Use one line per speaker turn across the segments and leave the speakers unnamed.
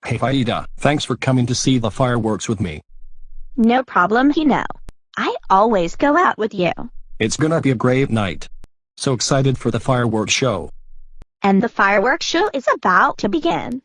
Hey Aida, thanks for coming to see the fireworks with me.
No problem, I always go out with you.
It's gonna be a great night. So excited for the fireworks show.
And the fireworks show is about to begin.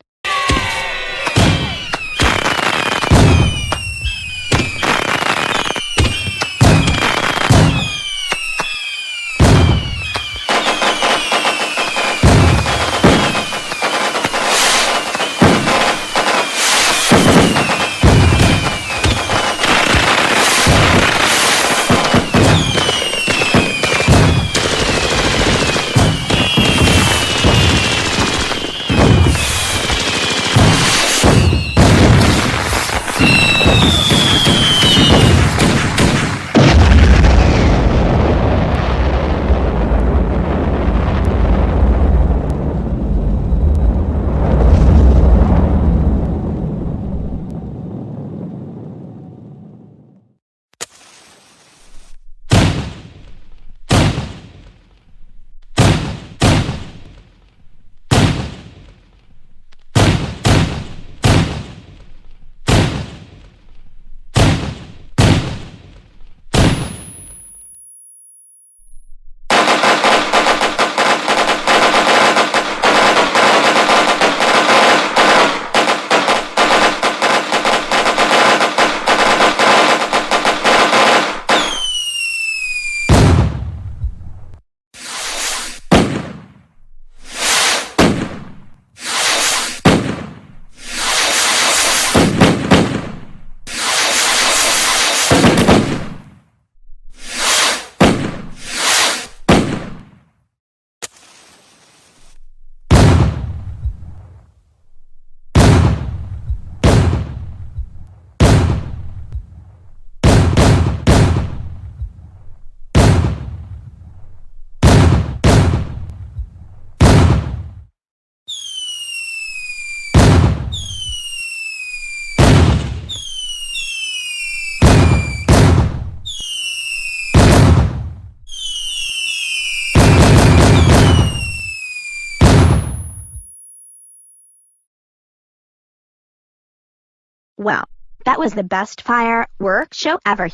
Well, that was the best fireworks show ever,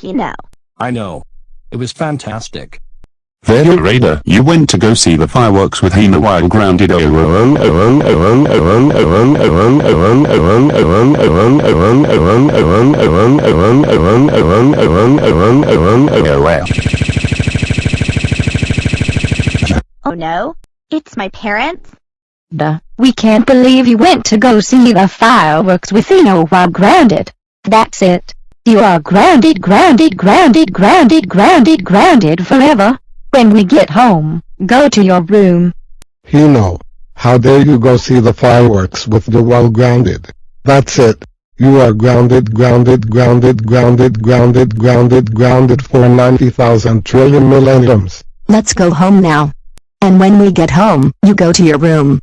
I know. It was fantastic.
There, Aida, you went to go see the fireworks with Hina while grounded.
Oh no, it's my parents?
Duh, we can't believe you went to go see the fireworks with Eno while grounded. That's it. You are grounded forever. When we get home, go to your room.
Hino, how dare you go see the fireworks with the while grounded? That's it. You are grounded for 90,000 trillion millenniums.
Let's go home now. And when we get home, you go to your room.